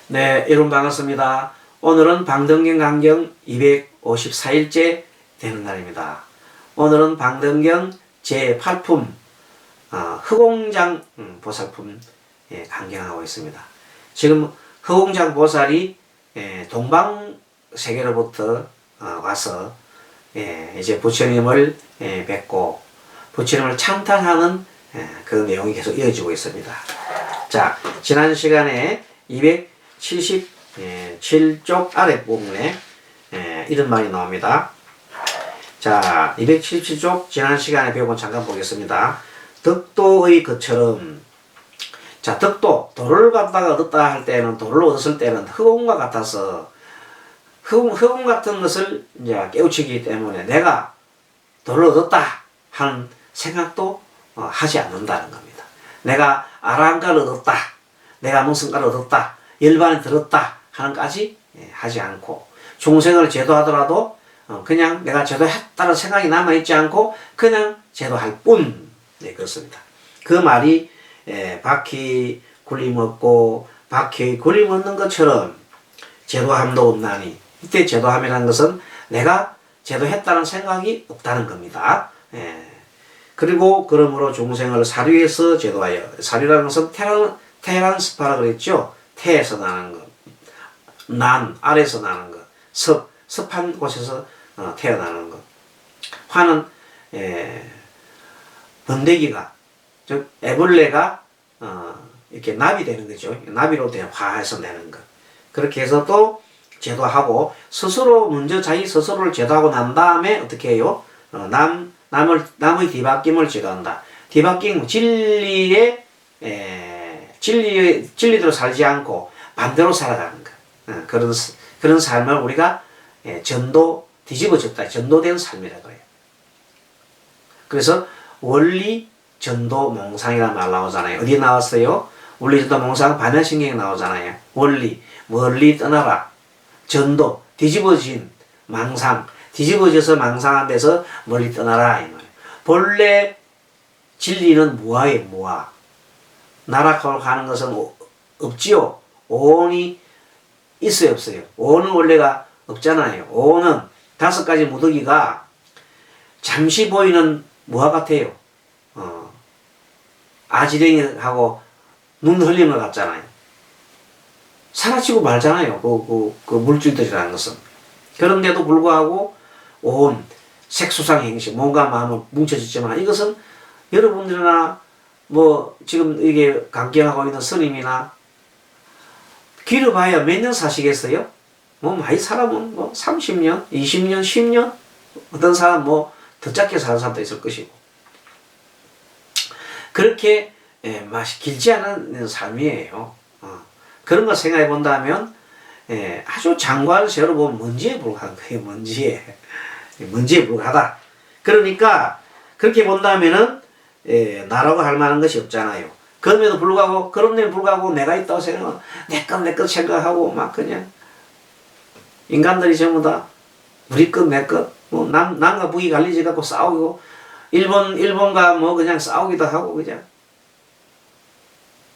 네, 여러분 반갑습니다. 오늘은 방등경 강경 254일째 되는 날입니다. 오늘은 방등경 제8품 흑옹장 보살품 강경하고 있습니다. 지금 흑옹장 보살이 동방세계로부터 와서 이제 부처님을 뵙고 부처님을 찬탄하는 그 내용이 계속 이어지고 있습니다. 자, 지난 시간에 277쪽 아랫부분에 이런 말이 나옵니다. 자, 277쪽 지난 시간에 배운 잠깐 보겠습니다. 덕도의 것처럼, 자, 덕도, 도를 갖다가 얻었다 할 때는, 도를 얻었을 때는 흑옹과 같아서 흑옹 같은 것을 이제 깨우치기 때문에 내가 도를 얻었다 하는 생각도 하지 않는다는 겁니다. 내가 아라한가를 얻었다, 내가 무슨가를 얻었다, 열반에 들었다 하는 까지 하지 않고, 중생을 제도하더라도 그냥 내가 제도했다는 생각이 남아있지 않고 그냥 제도할 뿐. 네, 그렇습니다. 그 말이 바퀴 굴림없고 바퀴 굴림없는 것처럼 제도함도 없나니, 이때 제도함이라는 것은 내가 제도했다는 생각이 없다는 겁니다. 그리고 그러므로 중생을 사류에서 제도하여, 사류라는 것은 테란스파라 그랬죠. 태에서 나는 것, 난 아래에서 나는 것, 습한 곳에서 태어나는 것. 화는 번데기가, 즉 애벌레가 이렇게 나비 되는 거죠. 나비로 된 화해서 내는 것. 그렇게 해서 또 제도하고, 스스로 먼저 자기 스스로를 제도하고 난 다음에 어떻게 해요? 남의 뒤바뀜을 제도한다. 뒤바뀜, 진리대로 살지 않고 반대로 살아가는 것. 그런 삶을 우리가 뒤집어졌다. 전도된 삶이라고 해요. 그래서 원리, 전도, 몽상이라는 말 나오잖아요. 어디에 나왔어요? 원리, 전도, 몽상, 반야신경에 나오잖아요. 원리, 멀리 떠나라. 전도, 뒤집어진 망상, 뒤집어져서 망상한 데서 멀리 떠나라. 이 말이에요. 본래 진리는 무아예요, 무아. 나락으로 가는 것은 없지요. 오온이 있어요, 없어요? 오온은 원래가 없잖아요. 오온은 5가지 무더기가 잠시 보이는 무화 같아요. 아지랭이하고 눈 흘린 것 같잖아요. 사라지고 말잖아요. 그 물질들이라는 것은. 그런데도 불구하고 온 색수상 행식, 몸과 마음은 뭉쳐졌지만, 이것은 여러분들이나 지금 이게 강경하고 있는 스님이나 길어봐야 몇 년 사시겠어요? 많이 살아면 30년, 20년, 10년? 어떤 사람 더 짧게 사는 사람도 있을 것이고. 그렇게 맛이 길지 않은 삶이에요. 그런 걸 생각해 본다면 아주 장관 세로 보면 먼지에 불과한 거예요. 먼지에 불과하다. 그러니까 그렇게 본다면은 나라고 할 만한 것이 없잖아요. 그럼에도 불구하고 내가 있다고 생각하면 내 것 생각하고 막 그냥 인간들이 전부 다 우리 것 내 것 남과 북이 갈리지 갖고 싸우고, 일본과 그냥 싸우기도 하고, 그냥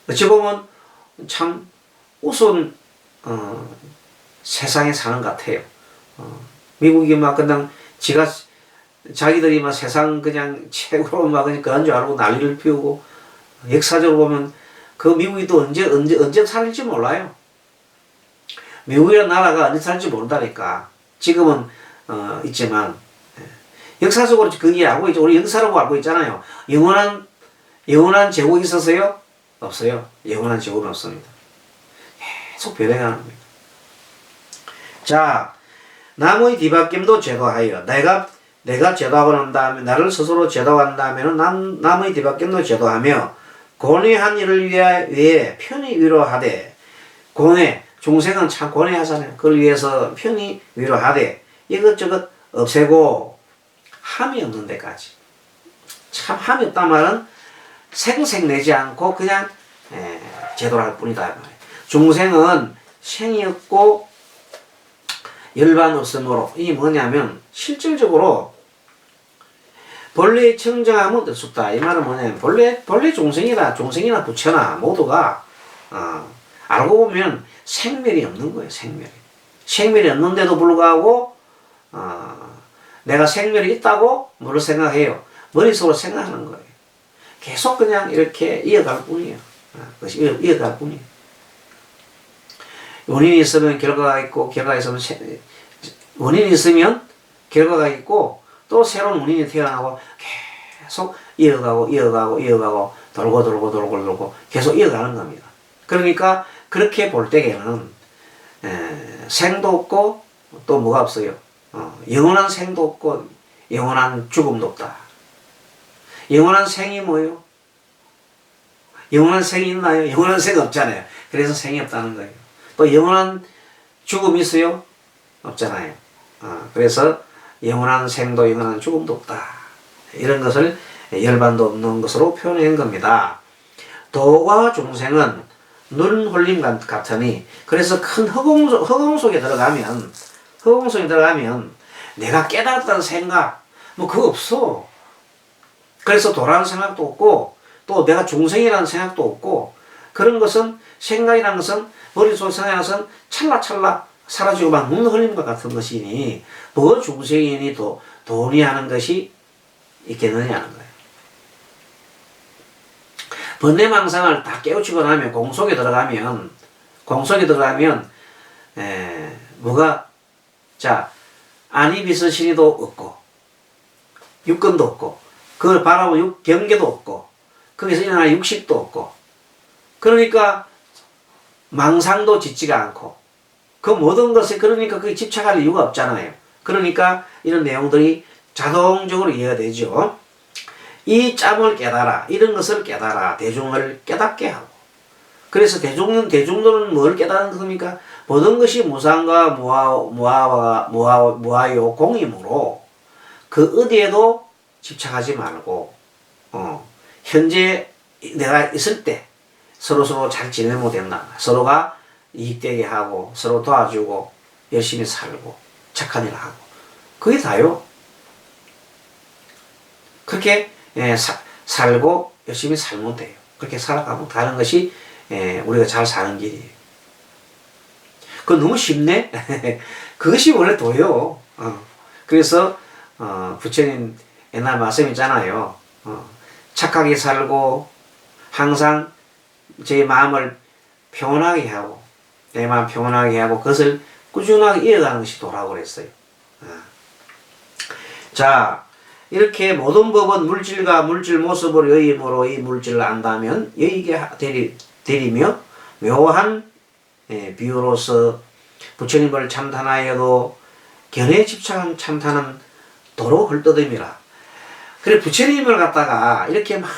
어찌 보면 참 우스운 세상에 사는 것 같아요. 미국이 막 그냥 자기들이 막 세상 그냥 최고로 막 그런 줄 알고 난리를 피우고, 역사적으로 보면 그 미국이 또 언제 살지 몰라요. 미국이라는 나라가 언제 살지 모른다니까. 지금은 있지만 역사적으로 그게 알고 있죠. 우리 역사라고 알고 있잖아요. 영원한 제국이 있었어요? 없어요. 영원한 제국은 없습니다. 계속 변해가는 겁니다. 자, 남의 뒤바뀜도 제도하여, 내가 제도하고 난 다음에, 나를 스스로 제도한 다음에는 남의 뒤바뀜도 제도하며, 고뇌한 일을 위해 편히 위로하되, 중생은 참 고뇌하잖아요. 그걸 위해서 편히 위로하되, 이것저것 없애고, 함이 없는 데까지. 참 함이 없단 말은 생색내지 않고 그냥 제도를 할 뿐이다. 중생은 생이 없고 열반 없으므로, 이 뭐냐면 실질적으로 본래의 청정함은 없었다. 이 말은 뭐냐면 본래 중생이나 부처나 모두가 알고 보면 생멸이 없는 거예요. 생멸이 없는데도 불구하고 내가 생멸이 있다고 뭐를 생각해요? 머릿속으로 생각하는 거예요. 계속 그냥 이렇게 이어갈 뿐이에요. 그것이 이어갈 뿐이에요. 원인이 있으면 결과가 있고, 결과가 있으면 원인이 있으면 결과가 있고, 또 새로운 원인이 태어나고 계속 이어가고 돌고 계속 이어가는 겁니다. 그러니까 그렇게 볼 때에는 생도 없고 또 뭐가 없어요? 영원한 생도 없고 영원한 죽음도 없다. 영원한 생이 뭐예요? 영원한 생이 있나요? 영원한 생 없잖아요. 그래서 생이 없다는 거예요. 또 영원한 죽음이 있어요? 없잖아요. 그래서 영원한 생도 영원한 죽음도 없다. 이런 것을 열반도 없는 것으로 표현한 겁니다. 도와 중생은 눈 홀림 같으니, 그래서 큰 허공 속에 들어가면 내가 깨달았다는 생각 뭐 그거 없어. 그래서 도라는 생각도 없고 또 내가 중생이라는 생각도 없고, 그런 것은 생각이라는 것은 머릿속에 생각하는 것은 찰나찰나 사라지고 막 눈 흘림과 같은 것이니 뭐 중생이니 돈이 하는 것이 있겠느냐는 거예요. 번뇌망상을 다 깨우치고 나면 공속에 들어가면 뭐가 안이비서신이도 없고 육근도 없고 그걸 바라보고 경계도 없고 거기서 일어나는 육식도 없고, 그러니까 망상도 짓지가 않고 그 모든 것에 그러니까 그게 집착할 이유가 없잖아요. 그러니까 이런 내용들이 자동적으로 이해가 되죠. 이 짬을 깨달아, 이런 것을 깨달아 대중을 깨닫게 하고, 그래서 대중들은 뭘 깨닫는 겁니까? 모든 것이 무상과 무아요 공이므로 그 어디에도 집착하지 말고 현재 내가 있을 때 서로 잘 지내면 된다. 서로가 이익되게 하고 서로 도와주고 열심히 살고 착한 일 하고, 그게 다요. 그렇게 살고 열심히 살면 돼요. 그렇게 살아가면 다른 것이 우리가 잘 사는 길이에요. 그거 너무 쉽네? 그것이 원래 도요. 그래서 부처님 옛날 말씀 있잖아요. 착하게 살고 항상 제 마음을 평온하게 하고 내 마음 평온하게 하고 그것을 꾸준하게 이어가는 것이 도라고 그랬어요. 자, 이렇게 모든 법은 물질과 물질 모습을 여임으로 이 물질을 안다면 여의게 되리며 묘한 비유로서 부처님을 참탄하여도 견해에 집착한 참탄은 도로 헐떠듬이라. 그래 부처님을 갖다가 이렇게 막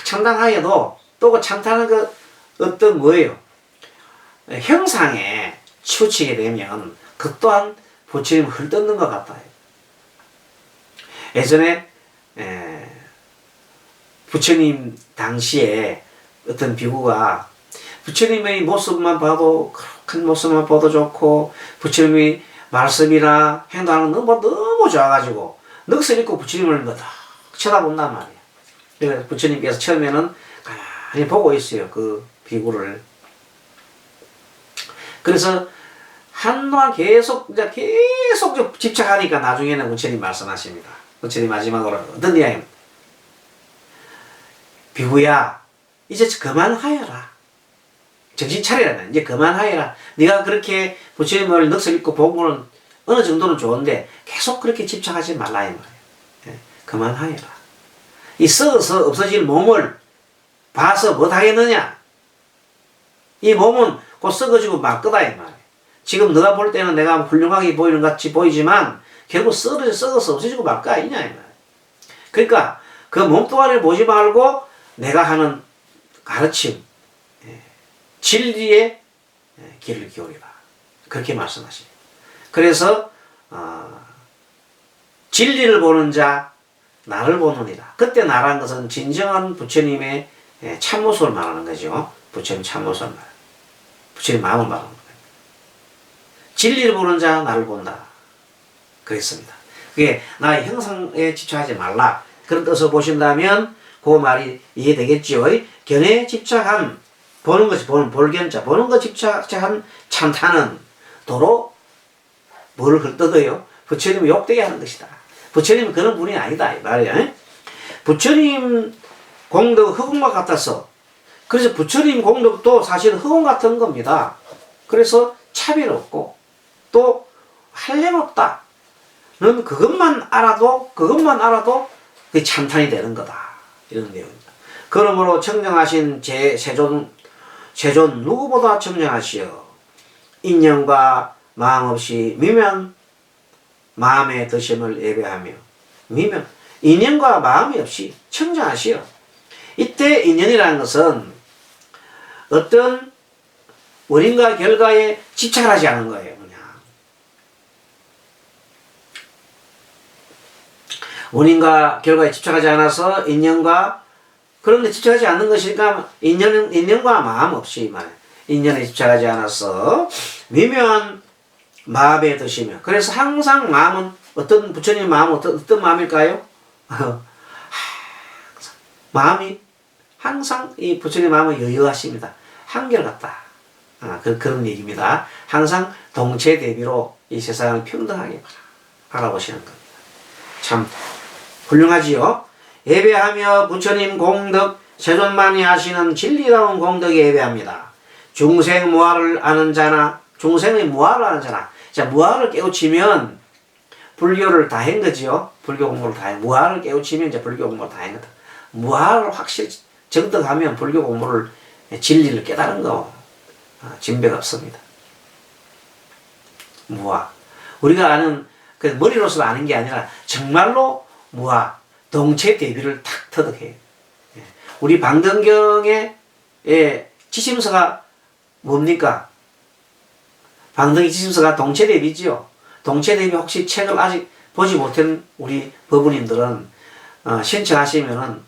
참탄하여도 또 그 참탄한 그 어떤 뭐예요? 형상에 치우치게 되면 그 또한 부처님을 헐뜯는 것 같아요. 예전에 부처님 당시에 어떤 비구가 부처님의 모습만 봐도 큰 모습만 봐도 좋고 부처님의 말씀이나 행동하는 거 너무 좋아가지고 넋을 잃고 부처님을 막 쳐다본단 말이에요. 그래서 부처님께서 처음에는 가만히 보고 있어요. 그 비구를. 그래서 한동안 계속 집착하니까 나중에는 부처님 말씀하십니다. 부처님 마지막으로 어떤 이야기입니다. 비구야, 이제 그만하여라. 정신 차리라. 이제 그만하여라. 네가 그렇게 부처님을 넋을 잃고 본 거는 어느 정도는 좋은데 계속 그렇게 집착하지 말라 이 말이에요. 그만하여라. 이 썩어서 없어질 몸을 봐서 못하겠느냐? 이 몸은 곧 썩어지고 말 거다 이 말이에요. 지금 너가 볼 때는 내가 훌륭하게 보이는 것 같이 보이지만 결국 썩어서 없어지고 말 거 아니냐 이 말이에요. 그러니까 그 몸뚱아리를 보지 말고 내가 하는 가르침, 진리의 길을 기울이라. 그렇게 말씀하십니다. 그래서 진리를 보는 자 나를 보느니라. 그때 나라는 것은 진정한 부처님의 참모습을 말하는 거죠. 부처님 참모습을 말하는 거예요. 부처님 마음을 말하는 거예요. 진리를 보는 자 나를 본다. 그랬습니다. 그게 나의 형상에 집착하지 말라. 그런 뜻을 보신다면 그 말이 이해되겠죠. 견해에 집착한 보는 것이 볼견자 보는 것 집착한 참탄은 도로 뭐를 헐뜯어요? 부처님을 욕되게 하는 것이다. 부처님은 그런 분이 아니다 이 말이야. 부처님 공덕 흑공과 같아서 그래서 부처님 공덕도 사실 흑공 같은 겁니다. 그래서 차별 없고 또 할례 없다. 는 그것만 알아도 그 참탄이 되는 거다. 이런 내용입니다. 그러므로 청정하신 세존 누구보다 청정하시어 인연과 마음 없이 미면 마음의 드심을 예배하며 미면 인연과 마음이 없이 청정하시어 이때 인연이라는 것은 어떤 원인과 결과에 집착하지 않은 거예요. 그냥 원인과 결과에 집착하지 않아서 인연과 그런데 집착하지 않는 것이니까 인연과 마음 없이 인연에 집착하지 않아서 미묘한 마음에 드시며 그래서 항상 마음은 어떤 부처님 마음은 어떤 마음일까요? 마음이 항상 이 부처님 마음은 여유하십니다. 한결같다. 그런 얘기입니다. 항상 동체대비로 이 세상을 평등하게 바라보시는 겁니다. 참 훌륭하지요. 예배하며 부처님 공덕 세존만이 하시는 진리다운 공덕에 예배합니다. 중생 무아를 아는 자나 중생의 무아를 아는 자나 자 무아를 깨우치면 불교를 다 한 거지요. 불교 공부를 다 해. 무아를 깨우치면 이제 불교 공부를 다 한 거다. 무아를 확실히 정득하면 불교 공부를 진리를 깨달은 거 진배가 없습니다. 무아 우리가 아는 그 머리로서 아는 게 아니라 정말로 무아 동체 대비를 탁 터득해요. 우리 방등경의 지심서가 뭡니까? 방등의 지심서가 동체 대비지요. 동체 대비 혹시 책을 아직 보지 못한 우리 법원님들은 신청하시면은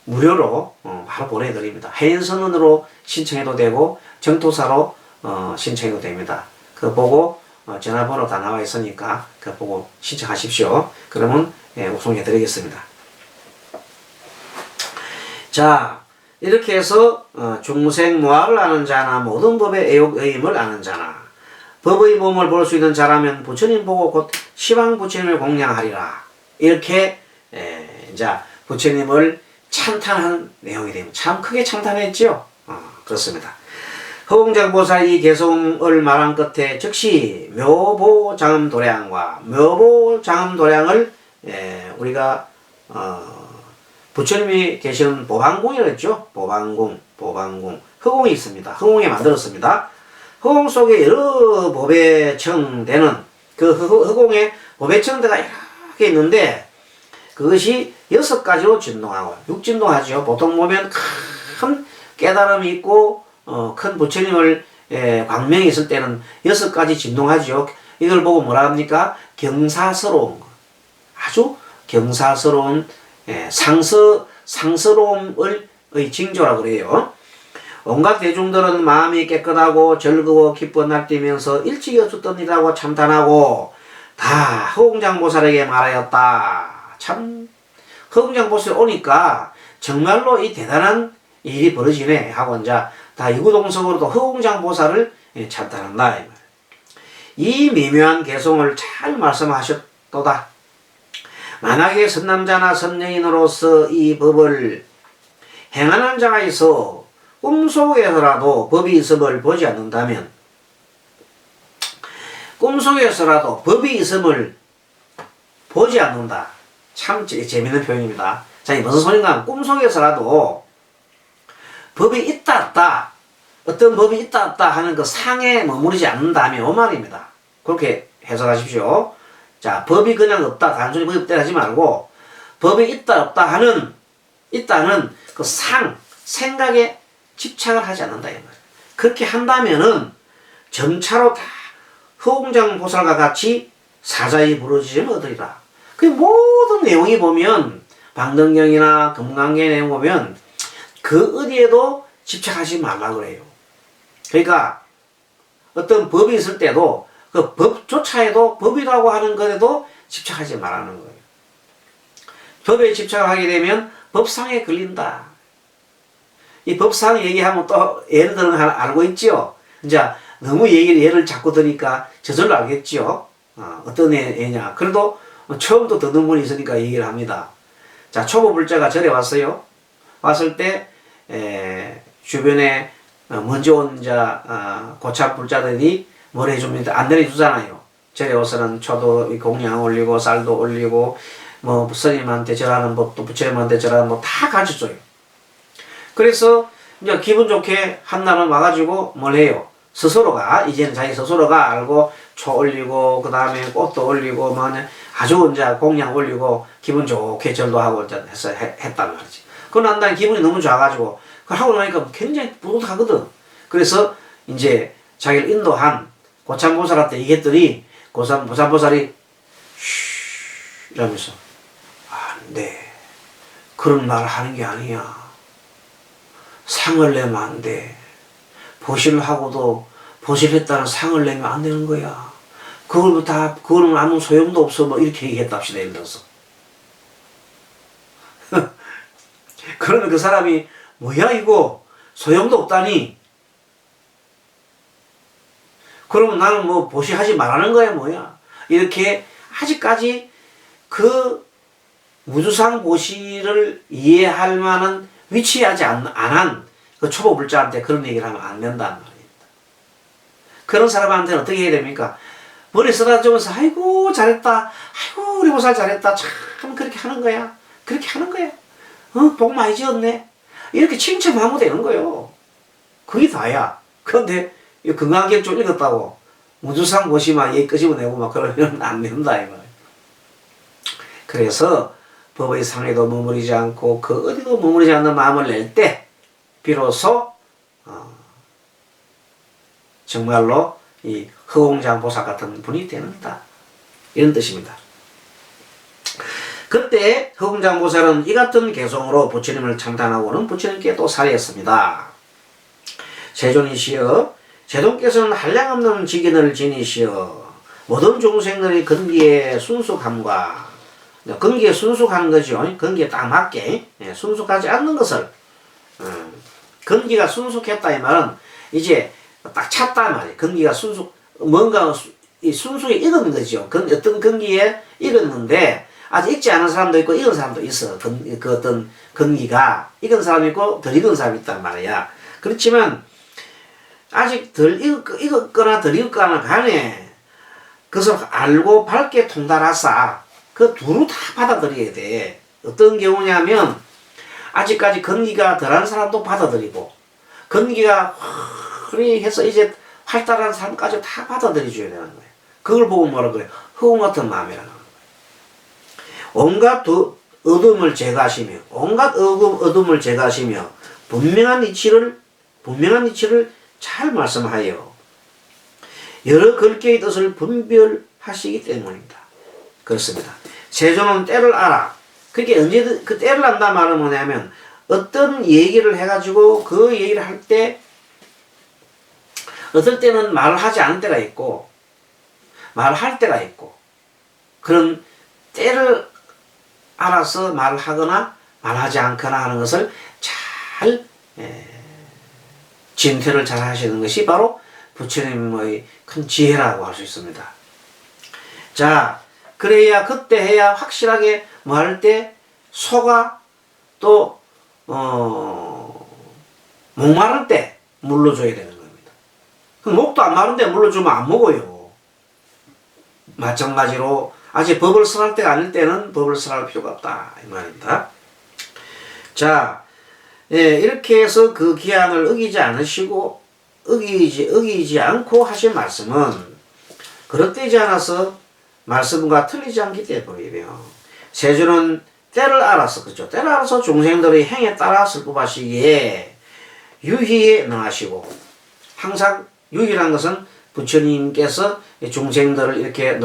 무료로 바로 보내드립니다. 해인선언으로 신청해도 되고 정토사로 신청해도 됩니다. 그거 보고 전화번호 다 나와 있으니까 그거 보고 신청하십시오. 그러면 уп송해 드리겠습니다. 자 이렇게 해서 중생 무아를 아는 자나 모든 법의 애욕의임을 아는 자나 법의 몸을 볼 수 있는 자라면 부처님 보고 곧 시방 부처님을 공양하리라. 이렇게 이제 부처님을 찬탄한 내용이 됩니다. 참 크게 찬탄했죠. 그렇습니다. 허공장보살 이 개성을 말한 끝에 즉시 묘보장음도량과 묘보장음도량을 우리가 부처님이 계시는 보방궁이라고 했죠. 보방궁 허공이 있습니다. 허공에 만들었습니다. 허공 속에 여러 법에 청되는 그 허공에 법에 청대가 이렇게 있는데 그것이 6가지로 진동하고 6진동하죠. 보통 보면 큰 깨달음이 있고 큰 부처님을 광명이 있을 때는 6가지 진동하죠. 이걸 보고 뭐라 합니까? 경사스러운 거. 아주 경사스러운 상스러움을 징조라고 그래요. 온갖 대중들은 마음이 깨끗하고 즐거워 기뻐 날뛰면서 일찍이 없었더니라고 참탄하고 다 허공장보살에게 말하였다. 참 허공장보살이 오니까 정말로 이 대단한 일이 벌어지네 하고 이제 다 이구동성으로도 허공장보살을 참탄한다. 이 미묘한 개성을 잘 말씀하셨도다. 만약에 선남자나 선여인으로서 이 법을 행하는 자가 있어 꿈속에서라도 법이 있음을 보지 않는다면 꿈속에서라도 법이 있음을 보지 않는다. 참 재밌는 표현입니다. 자, 이 무슨 소린가? 꿈속에서라도 법이 있다 없다 어떤 법이 있다 없다 하는 그 상에 머무르지 않는다면 이 말입니다. 그렇게 해석하십시오. 자, 법이 그냥 없다 단순히 법이 없다 하지 말고 법이 있다 없다 하는 있다는 그 생각에 집착을 하지 않는다 이 말이에요. 그렇게 한다면은 점차로 다 허공장보살과 같이 사자의 부르짖음을 얻으리라. 그 모든 내용이 보면 방등경이나 금강경 내용 보면 그 어디에도 집착하지 말라 그래요. 그러니까 어떤 법이 있을 때도 그 법조차에도 법이라고 하는 것에도 집착하지 말라는 거예요. 법에 집착을 하게 되면 법상에 걸린다. 이 법상 얘기하면 또 예를 들어 하나 알고 있지요. 이제 너무 예를 자꾸 드니까 저절로 알겠지요. 어떤 애냐. 그래도 처음부터 듣는 분이 있으니까 얘기를 합니다. 자, 초보 불자가 절에 왔어요. 왔을 때 주변에 먼저 온 고참 불자들이 뭘 해줍니다. 안 내려주잖아요. 절에 와서는 초도 공양 올리고 쌀도 올리고 뭐 스님한테 절하는 법도 부처님한테 절하는 법 다 가르쳐줘요. 그래서 이제 기분 좋게 한날은 와가지고 뭘 해요. 스스로가 이제는 자기 스스로가 알고 초 올리고 그 다음에 꽃도 올리고 뭐 아주 이제 공양 올리고 기분 좋게 절도 하고 이제 했단 말이지. 그러고 난 다음에 기분이 너무 좋아가지고 그걸 하고 나니까 굉장히 뿌듯하거든. 그래서 이제 자기를 인도한 고참보살한테 얘기했더니 고참보살이 쉬 이러면서 안 돼. 그런 말 하는 게 아니야. 상을 내면 안 돼. 보실하고도 보실했다는 상을 내면 안 되는 거야. 그거는 아무 소용도 없어. 뭐 이렇게 얘기했답시다. 예를 들어서. 그러면 그 사람이 뭐야 이거 소용도 없다니. 그러면 나는 뭐 보시하지 말라는 거야 뭐야. 이렇게 아직까지 그 무주상 보시를 이해할 만한 위치하지 않은 그 초보 불자한테 그런 얘기를 하면 안 된다는 말입니다. 그런 사람한테는 어떻게 해야 됩니까? 머리 쓰다주면서 아이고 잘했다. 아이고 우리 보살 잘했다. 참 그렇게 하는 거야. 그렇게 하는 거야. 복 많이 지었네. 이렇게 칭찬하면 되는 거예요. 그게 다야. 그런데 건강기억 좀 읽었다고 무주상 보시만 얘 끄집어내고 막 그러면 안 된다 이 말이에요. 그래서 법의 상에도 머무르지 않고 그 어디도 머무르지 않는 마음을 낼 때 비로소 정말로 이 허공장보살 같은 분이 되는다. 이런 뜻입니다. 그때 허공장보살은 이 같은 개성으로 부처님을 참단하고는 부처님께 또 살해했습니다. 세존이시여 제동께서는 한량없는 직인을 지니시어 모든 종생들의 근기에 순숙함과 근기에 순숙하는 거죠. 근기에 딱 맞게 순숙하지 않는 것을 근기가 순숙했다 이 말은 이제 딱 찼다 말이에요. 근기가 뭔가 순숙에 익은 거죠. 어떤 근기에 익었는데 아직 익지 않은 사람도 있고 익은 사람도 있어. 그 어떤 근기가 익은 사람이 있고 덜 익은 사람이 있단 말이야. 그렇지만 아직 덜 익었거나 덜 익었거나 간에 그것을 알고 밝게 통달하사 그 두루 다 받아들여야 돼. 어떤 경우냐면 아직까지 근기가 덜한 사람도 받아들이고 근기가 확히 해서 이제 활달한 사람까지 다 받아들여줘야 되는 거예요. 그걸 보고 뭐라 그래? 허공 같은 마음이라는 거예요. 온갖 어둠을 제거하시며 온갖 어둠을 제거하시며 분명한 이치를 잘 말씀하여 여러 글귀의 뜻을 분별하시기 때문입니다. 그렇습니다. 세존은 때를 알아. 그게 언제든 그 때를 안다 말은 뭐냐면 어떤 얘기를 해가지고 그 얘기를 할 때 어떨 때는 말을 하지 않을 때가 있고 말을 할 때가 있고 그런 때를 알아서 말을 하거나 말하지 않거나 하는 것을 잘 진퇴를 잘 하시는 것이 바로 부처님의 큰 지혜라고 할 수 있습니다. 자, 그래야 그때 해야 확실하게 뭐 할 때 소가 또 목마를 때 물러줘야 되는 겁니다. 목도 안 마른데 물러주면 안 먹어요. 마찬가지로 아직 법을 설할 때가 아닐 때는 법을 설할 필요가 없다 이 말입니다. 자, 이렇게 해서 그 기한을 어기지 않으시고 어기지 않고 하신 말씀은 그릇되지 않아서 말씀과 틀리지 않기 때문이며 세존은 때를 알아서 그렇죠. 때를 알아서 종생들의 행에 따라 슬법하시기에 유희에 능하시고 항상 유희란 것은 부처님께서 종생들을 이렇게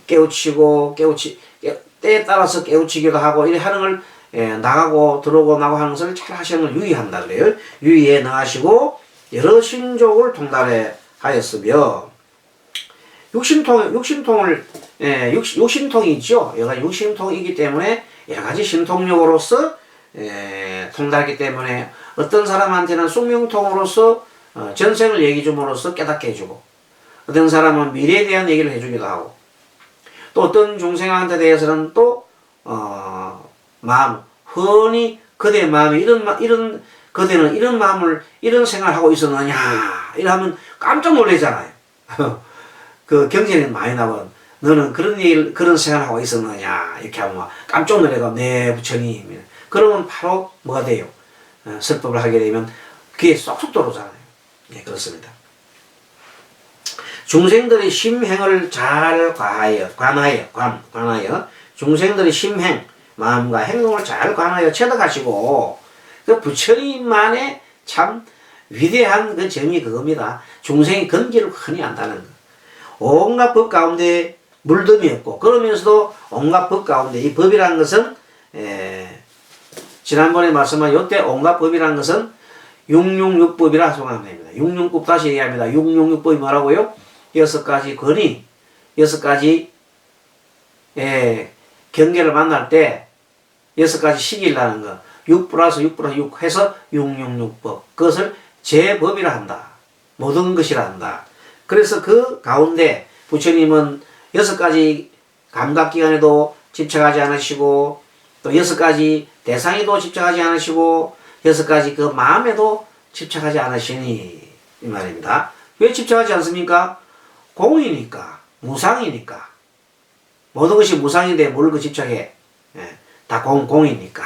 깨우치고 때에 따라서 깨우치기도 하고 이렇게 하는 걸 나가고 들어오고 나고 하는 것을 잘 하시는 걸 유의한다 그래요. 유의에 능하시고 여러 신족을 통달해 하였으며 육신통이 있죠. 여가 육신통이기 때문에 여러 가지 신통력으로서 통달하기 때문에 어떤 사람한테는 숭명통으로서 전생을 얘기 줌으로써 깨닫게 해주고, 어떤 사람은 미래에 대한 얘기를 해주기도 하고, 또 어떤 중생한테 대해서는 또 마음, 흔히 그대의 마음이 그대는 이런 마음을 이런 생각을 하고 있었느냐 이러면 깜짝 놀라잖아요. 그 경전에 많이 나온 너는 그런 생각을 하고 있었느냐 이렇게 하면 깜짝 놀래가 네 부처님. 그러면 바로 뭐가 돼요? 설법을 하게 되면 그게 쏙쏙 들어오잖아요. 예, 그렇습니다. 중생들의 심행을 잘 관하여 중생들의 심행, 마음과 행동을 잘 관하여 체득하시고, 그 부처님만의 참 위대한 그 점이 그겁니다. 중생이 근기를 흔히 안다는 것. 온갖 법 가운데 물덤이 없고, 그러면서도 온갖 법 가운데 이 법이라는 것은 지난번에 말씀한 요때 온갖 법이라는 것은 666법이라 소개하면 됩니다. 666법 다시 얘기합니다. 666법이 뭐라고요? 6가지 권위, 6가지 경계를 만날 때 6가지 시기라는 거, 6 플러스 6 플러스 6 해서 666법. 그것을 제법이라 한다. 모든 것이라 한다. 그래서 그 가운데 부처님은 6가지 감각기관에도 집착하지 않으시고, 또 6가지 대상에도 집착하지 않으시고, 6가지 그 마음에도 집착하지 않으시니 이 말입니다. 왜 집착하지 않습니까? 공이니까, 무상이니까. 모든 것이 무상인데 뭘 그 집착해? 다 공이니까.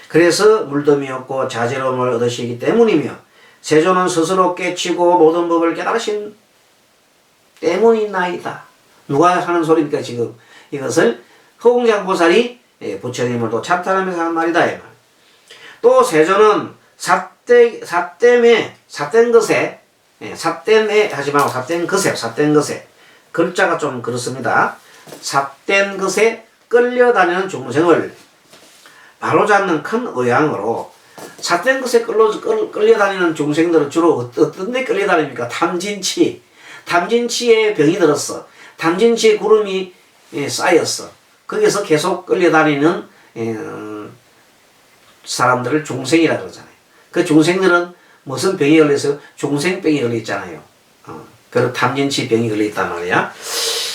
그래서 물덤이 없고 자제로움을 얻으시기 때문이며, 세존은 스스로 깨치고 모든 법을 깨달으신 때문이나이다. 누가 하는 소리입니까 지금? 이것을 허공장보살이 부처님을 또 찬탄하면서 하는 말이다 이 말. 또 세존은 삿된 것에 하지 말고 삿된 것에 글자가 좀 그렇습니다. 삿된 것에 끌려다니는 중생을 바로잡는 큰 의향으로, 삿된 것에 끌려다니는 중생들은 주로 어떤 데 끌려다닙니까? 탐진치에 병이 들었어. 탐진치에 구름이 쌓였어. 거기서 계속 끌려다니는 사람들을 중생이라 그러잖아요. 그 중생들은 무슨 병이 걸려서 중생병이 걸려 있잖아요. 그런 탐진치 병이 걸려 있단 말이야.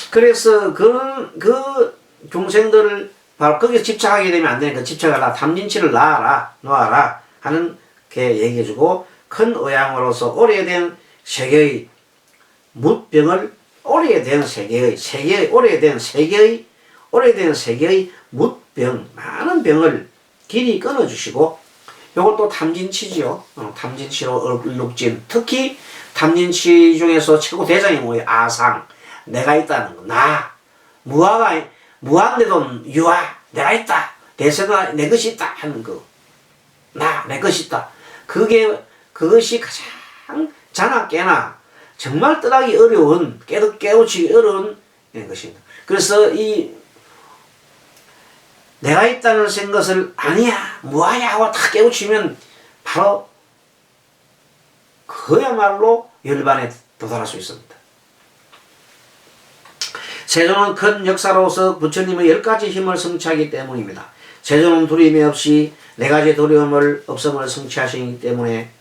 그래서 그 중생들을 바로 거기에 집착하게 되면 안 되니까 집착하라. 탐진치를 놓아라 하는 게 얘기해주고, 큰 의향으로서 오래된 세계의 묻병을 오래된 세계의 묻병, 많은 병을 길이 끊어주시고, 요것도 탐진치지요. 탐진치로 얼룩진, 특히 탐진치 중에서 최고 대장이 뭐예요? 아상, 내가 있다는 거. 무한대도 유아, 내가 있다. 대세가 내 것이 있다 하는 거. 내 것이 있다. 그것이 가장 자나깨나 정말 떠나기 어려운, 깨우치기 어려운 것입니다. 그래서 내가 있다는 것을 아니야, 무아야 하고 다 깨우치면 바로 그야말로 열반에 도달할 수 있습니다. 세존은 큰 역사로서 부처님의 10가지 힘을 성취하기 때문입니다. 세존은 두려움이 없이 4가지 두려움을 없음을 성취하시기 때문에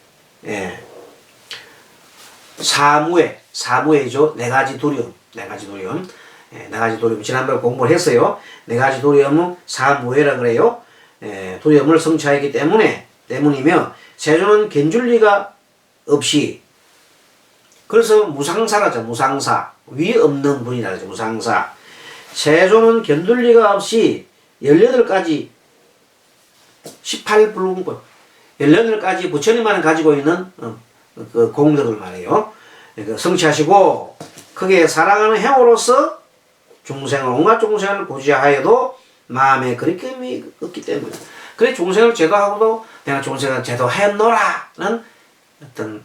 사무예죠. 4가지 두려움. 4가지 두려움. 지난번에 공부를 했어요. 4가지 두려움은 사무예라 그래요. 두려움을 성취하기 때문이며, 세존은 견줄리가 없이, 그래서 무상사라죠. 무상사. 위 없는 분이라 하죠. 무상사. 세존은 견줄리가 없이 18가지 18불공법 18가지 부처님만 가지고 있는 그 공덕을 말해요. 성취하시고, 크게 사랑하는 행으로서 온갖 중생을 구제하여도 마음에 그리낌이 없기 때문에, 그래 중생을 제도하고도 내가 중생을 제도하였노라는 어떤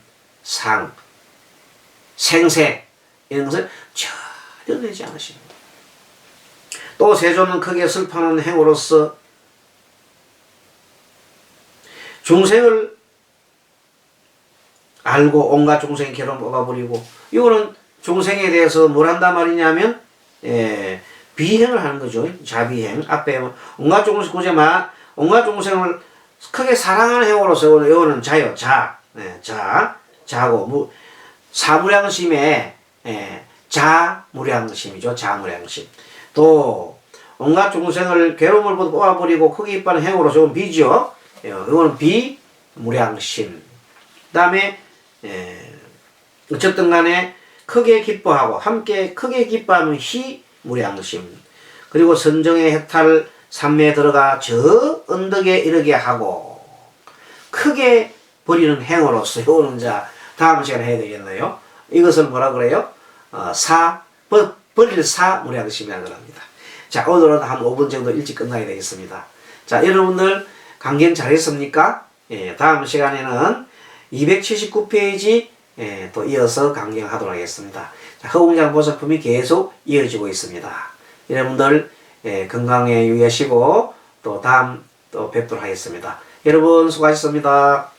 생세 이런 것을 전혀 내지 않으십니다. 또 세존은 크게 슬퍼하는 행으로서 중생을 알고 온갖 중생의 괴로움 뽑아버리고, 이거는 중생에 대해서 뭘 한단 말이냐면 비행을 하는 거죠. 자비행. 앞에 온갖 중생 구제만, 온갖 중생을 크게 사랑하는 행어로서 이거는 자요. 자. 네, 자고 사무량심의 자무량심이죠. 자무량심. 또 온갖 중생을 괴로움을 뽑아버리고 크게 기뻐하는 행어로서 이건 비죠. 이거는 비무량심. 그 다음에 어쨌든 간에 크게 기뻐하고 함께 크게 기뻐하는 희무량심. 그리고 선정의 해탈 산매에 들어가 저 언덕에 이르게 하고 크게 버리는 행어로서 이거는 자 다음 시간에 해야 되겠네요. 이것을 뭐라 그래요? 버릴 사무량심이라고 합니다. 자, 오늘은 한 5분 정도 일찍 끝나야 되겠습니다. 자, 여러분들 강경 잘했습니까? 다음 시간에는 279페이지 또 이어서 강경하도록 하겠습니다. 자, 허공장 보살품이 계속 이어지고 있습니다. 여러분들 건강에 유의하시고 또 다음 또 뵙도록 하겠습니다. 여러분 수고하셨습니다.